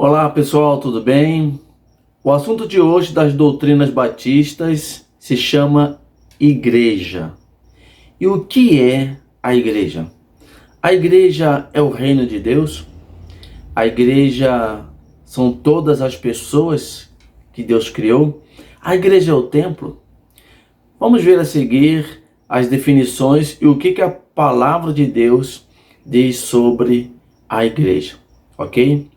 Olá pessoal, tudo bem? O assunto de hoje das doutrinas batistas se chama igreja. E o que é a igreja? A igreja é o reino de Deus? A igreja são todas as pessoas que Deus criou? A igreja é o templo? Vamos ver a seguir as definições e o que a palavra de Deus diz sobre a igreja, ok?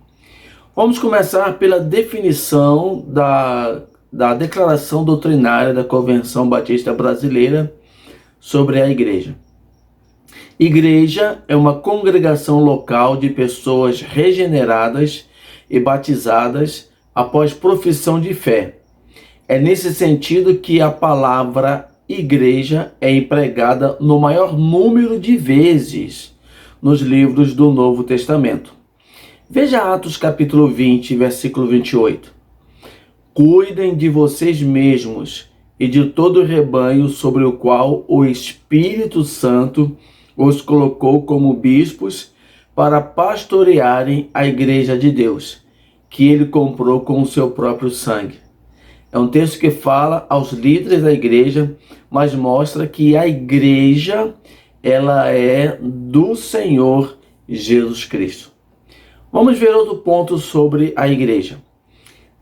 Vamos começar pela definição da declaração doutrinária da Convenção Batista Brasileira sobre a igreja. Igreja é uma congregação local de pessoas regeneradas e batizadas após profissão de fé. É nesse sentido que a palavra igreja é empregada no maior número de vezes nos livros do Novo Testamento. Veja Atos capítulo 20, versículo 28. Cuidem de vocês mesmos e de todo o rebanho sobre o qual o Espírito Santo os colocou como bispos para pastorearem a igreja de Deus, que ele comprou com o seu próprio sangue. É um texto que fala aos líderes da igreja, mas mostra que a igreja, ela é do Senhor Jesus Cristo. Vamos ver outro ponto sobre a igreja.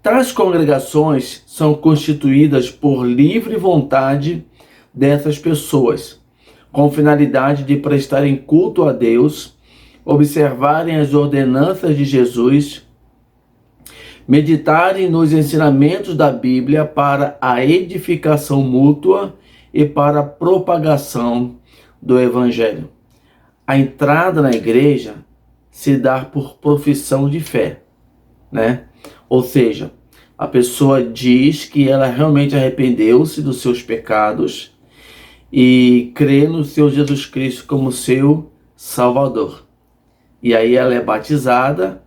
Tais congregações são constituídas por livre vontade dessas pessoas, com finalidade de prestarem culto a Deus, observarem as ordenanças de Jesus, meditarem nos ensinamentos da Bíblia para a edificação mútua e para a propagação do Evangelho. A entrada na igreja se dá por profissão de fé, né? Ou seja, a pessoa diz que ela realmente arrependeu-se dos seus pecados e crê no Senhor Jesus Cristo como seu Salvador. E aí ela é batizada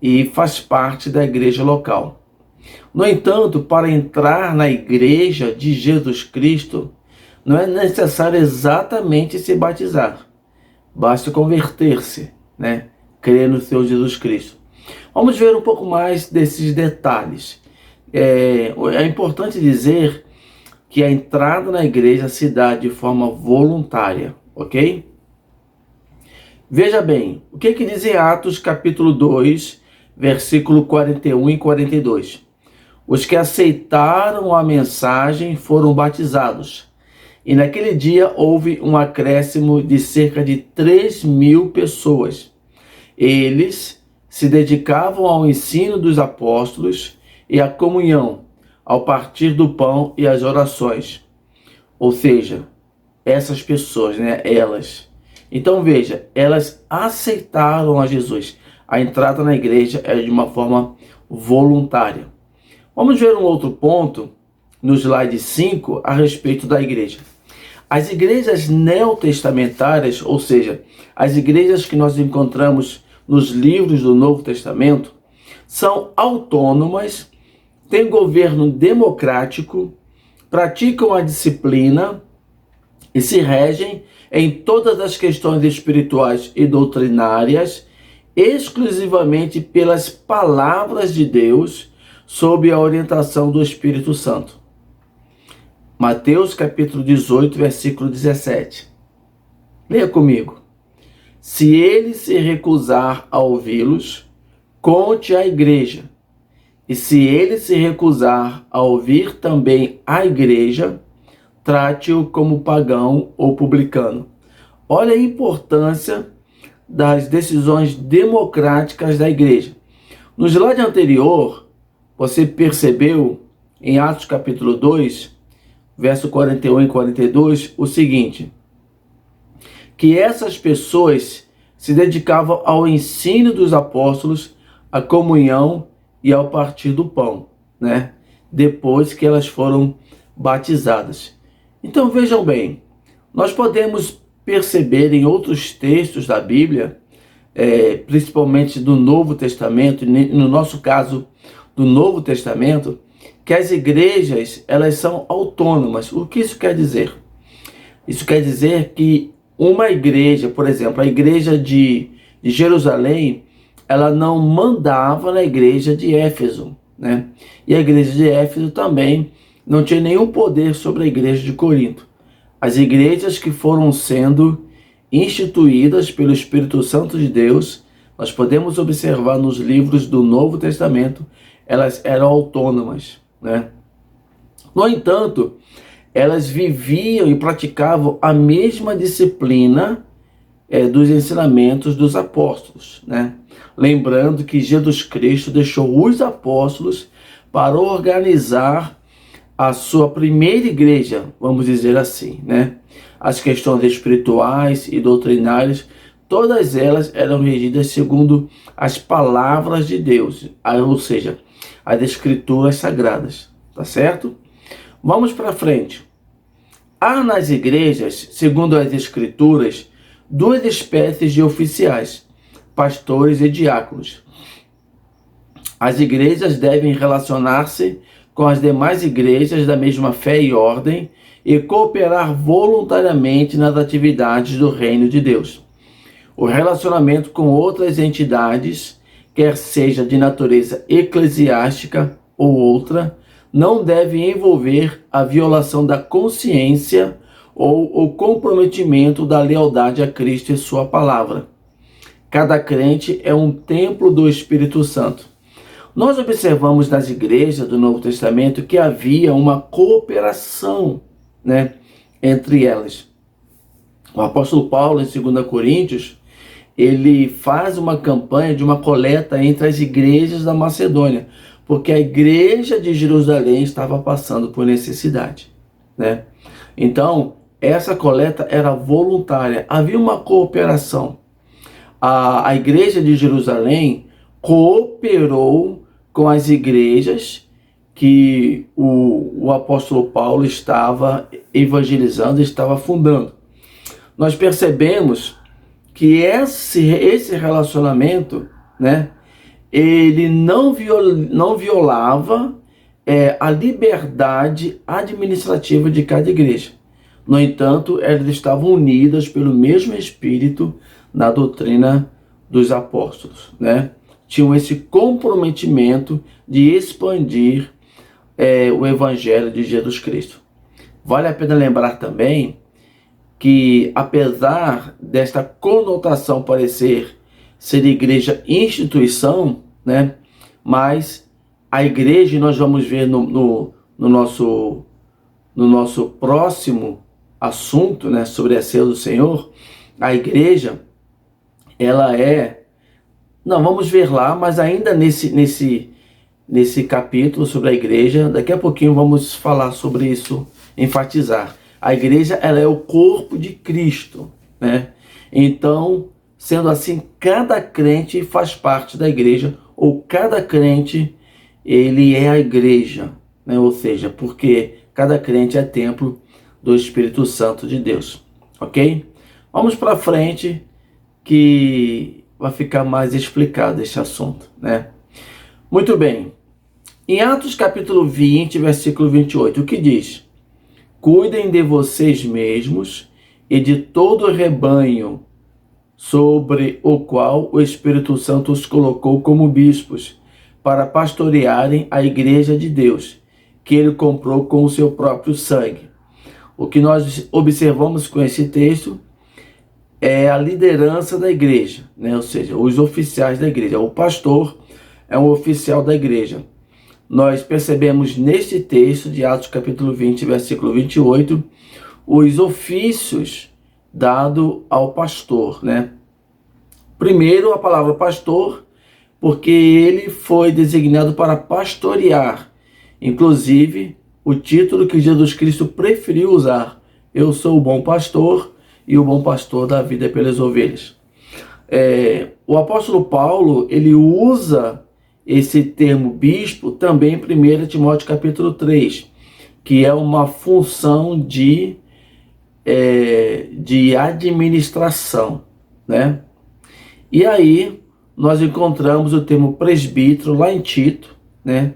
e faz parte da igreja local. No entanto, para entrar na igreja de Jesus Cristo, não é necessário exatamente se batizar. Basta converter-se, né? Crer no Senhor Jesus Cristo. Vamos ver um pouco mais desses detalhes. É importante dizer que a entrada na igreja se dá de forma voluntária, ok? Veja bem, o que diz em Atos capítulo 2, versículo 41 e 42. Os que aceitaram a mensagem foram batizados, e naquele dia houve um acréscimo de cerca de 3.000 pessoas. Eles se dedicavam ao ensino dos apóstolos e à comunhão, ao partir do pão e às orações. Ou seja, essas pessoas, né, elas. Então veja, elas aceitaram a Jesus. A entrada na igreja é de uma forma voluntária. Vamos ver um outro ponto no slide 5 a respeito da igreja. As igrejas neotestamentárias, ou seja, as igrejas que nós encontramos nos livros do Novo Testamento, são autônomas, têm governo democrático, praticam a disciplina e se regem em todas as questões espirituais e doutrinárias exclusivamente pelas palavras de Deus sob a orientação do Espírito Santo. Mateus capítulo 18, versículo 17. Leia comigo. Se ele se recusar a ouvi-los, conte à igreja. E se ele se recusar a ouvir também a igreja, trate-o como pagão ou publicano. Olha a importância das decisões democráticas da igreja. No slide anterior, você percebeu em Atos capítulo 2, verso 41 e 42, o seguinte: que essas pessoas se dedicavam ao ensino dos apóstolos, à comunhão e ao partir do pão, né? Depois que elas foram batizadas. Então vejam bem, nós podemos perceber em outros textos da Bíblia, principalmente do Novo Testamento, no nosso caso do Novo Testamento, que as igrejas, elas são autônomas. O que isso quer dizer? Isso quer dizer que uma igreja, por exemplo, a igreja de Jerusalém, ela não mandava na igreja de Éfeso, né? E a igreja de Éfeso também não tinha nenhum poder sobre a igreja de Corinto. As igrejas que foram sendo instituídas pelo Espírito Santo de Deus, nós podemos observar nos livros do Novo Testamento, elas eram autônomas, né? No entanto, elas viviam e praticavam a mesma disciplina dos ensinamentos dos apóstolos, né? Lembrando que Jesus Cristo deixou os apóstolos para organizar a sua primeira igreja, vamos dizer assim, né? As questões espirituais e doutrinárias, todas elas eram regidas segundo as palavras de Deus, ou seja, as escrituras sagradas, tá certo? Vamos para frente. Há nas igrejas, segundo as escrituras, duas espécies de oficiais, pastores e diáconos. As igrejas devem relacionar-se com as demais igrejas da mesma fé e ordem e cooperar voluntariamente nas atividades do reino de Deus. O relacionamento com outras entidades, quer seja de natureza eclesiástica ou outra, não deve envolver a violação da consciência ou o comprometimento da lealdade a Cristo e sua palavra. Cada crente é um templo do Espírito Santo. Nós observamos nas igrejas do Novo Testamento que havia uma cooperação, né, entre elas. O apóstolo Paulo, em 2 Coríntios, ele faz uma campanha de uma coleta entre as igrejas da Macedônia, porque a igreja de Jerusalém estava passando por necessidade, né? Então, essa coleta era voluntária, havia uma cooperação. A igreja de Jerusalém cooperou com as igrejas que o apóstolo Paulo estava evangelizando, estava fundando. Nós percebemos que esse relacionamento, né, ele não violava a liberdade administrativa de cada igreja. No entanto, elas estavam unidas pelo mesmo Espírito na doutrina dos apóstolos, né? Tinham esse comprometimento de expandir o Evangelho de Jesus Cristo. Vale a pena lembrar também que, apesar desta conotação parecer ser igreja instituição, né? Mas a igreja, nós vamos ver no nosso próximo assunto, né, sobre a ceia do Senhor, a igreja, ela não, vamos ver lá, mas ainda nesse capítulo sobre a igreja, daqui a pouquinho vamos falar sobre isso, enfatizar. A igreja, ela é o corpo de Cristo, né? Então, sendo assim, cada crente faz parte da igreja, ou cada crente, ele é a igreja, né? Ou seja, porque cada crente é templo do Espírito Santo de Deus, ok? Vamos para frente, que vai ficar mais explicado esse assunto, né? Muito bem. Em Atos capítulo 20, versículo 28, o que diz? Cuidem de vocês mesmos e de todo o rebanho sobre o qual o Espírito Santo os colocou como bispos, para pastorearem a igreja de Deus, que ele comprou com o seu próprio sangue. O que nós observamos com esse texto é a liderança da igreja, né? Ou seja, os oficiais da igreja. O pastor é um oficial da igreja. Nós percebemos neste texto de Atos capítulo 20, versículo 28, os ofícios dados ao pastor, né? Primeiro, a palavra pastor, porque ele foi designado para pastorear. Inclusive, o título que Jesus Cristo preferiu usar: eu sou o bom pastor e o bom pastor dá vida pelas ovelhas. O apóstolo Paulo, ele usa esse termo bispo também em 1 Timóteo capítulo 3, que é uma função de administração, né? E aí nós encontramos o termo presbítero lá em Tito, né?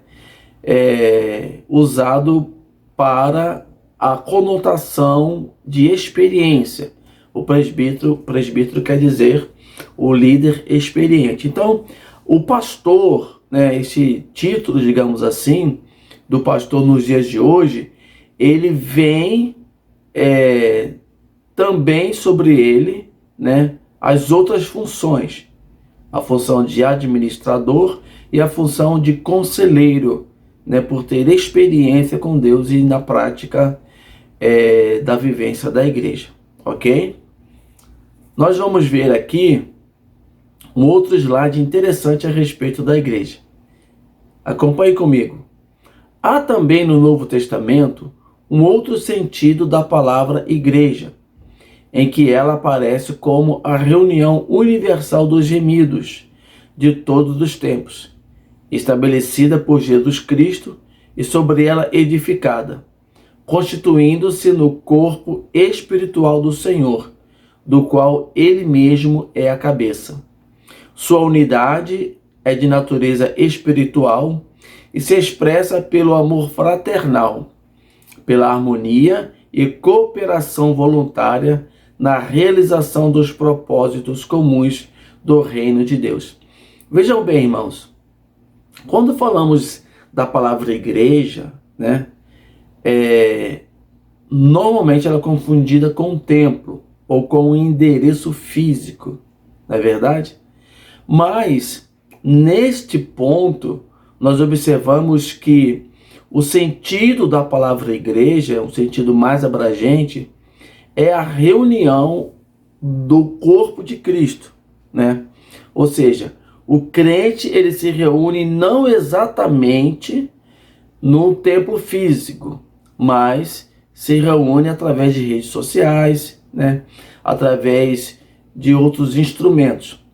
Usado para a conotação de experiência. O presbítero quer dizer o líder experiente. Então, o pastor, né, esse título, digamos assim, do pastor nos dias de hoje, ele vem também sobre ele, né, as outras funções, a função de administrador e a função de conselheiro, né, por ter experiência com Deus e na prática da vivência da igreja, ok? Nós vamos ver aqui um outro slide interessante a respeito da igreja. Acompanhe comigo. Há também no Novo Testamento um outro sentido da palavra igreja, em que ela aparece como a reunião universal dos gemidos de todos os tempos, estabelecida por Jesus Cristo e sobre ela edificada, constituindo-se no corpo espiritual do Senhor, do qual ele mesmo é a cabeça. Sua unidade é de natureza espiritual e se expressa pelo amor fraternal, pela harmonia e cooperação voluntária na realização dos propósitos comuns do reino de Deus. Vejam bem, irmãos, quando falamos da palavra igreja, né, normalmente ela é confundida com um templo ou com um endereço físico, não é verdade? Mas, neste ponto, nós observamos que o sentido da palavra igreja, um sentido mais abrangente, é a reunião do corpo de Cristo, né? Ou seja, o crente ele se reúne não exatamente no templo físico, mas se reúne através de redes sociais, né? Através de outros instrumentos.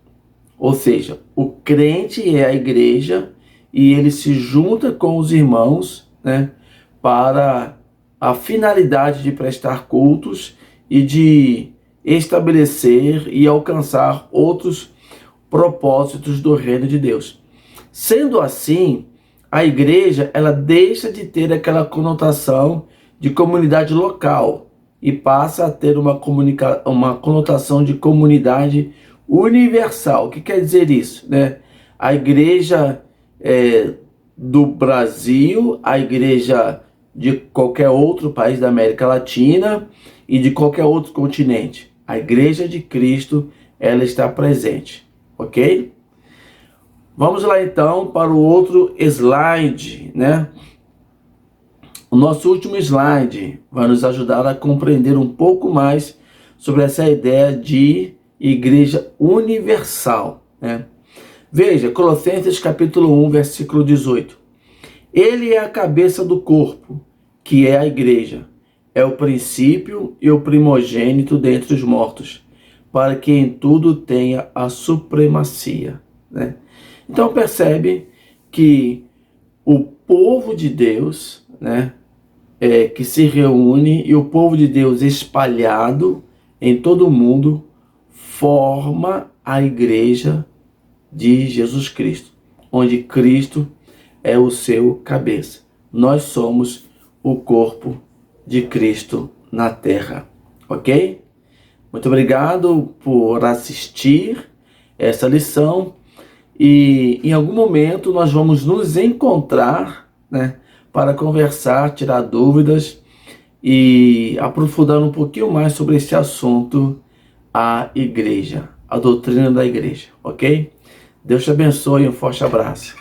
Ou seja, o crente é a igreja e ele se junta com os irmãos, né, para a finalidade de prestar cultos e de estabelecer e alcançar outros propósitos do reino de Deus. Sendo assim, a igreja ela deixa de ter aquela conotação de comunidade local e passa a ter uma conotação de comunidade universal. O que quer dizer isso, né? A igreja do Brasil, a igreja de qualquer outro país da América Latina e de qualquer outro continente. A igreja de Cristo, ela está presente, ok? Vamos lá então para o outro slide, né? O nosso último slide vai nos ajudar a compreender um pouco mais sobre essa ideia de igreja universal, né? Veja, Colossenses capítulo 1, versículo 18. Ele é a cabeça do corpo, que é a igreja. É o princípio e o primogênito dentre os mortos, para que em tudo tenha a supremacia, né? Então percebe que o povo de Deus, né, que se reúne, e o povo de Deus espalhado em todo o mundo, forma a igreja de Jesus Cristo, onde Cristo é o seu cabeça. Nós somos o corpo de Cristo na terra, ok? Muito obrigado por assistir essa lição e em algum momento nós vamos nos encontrar, né, para conversar, tirar dúvidas e aprofundar um pouquinho mais sobre esse assunto, a igreja, a doutrina da igreja, ok? Deus te abençoe e um forte abraço.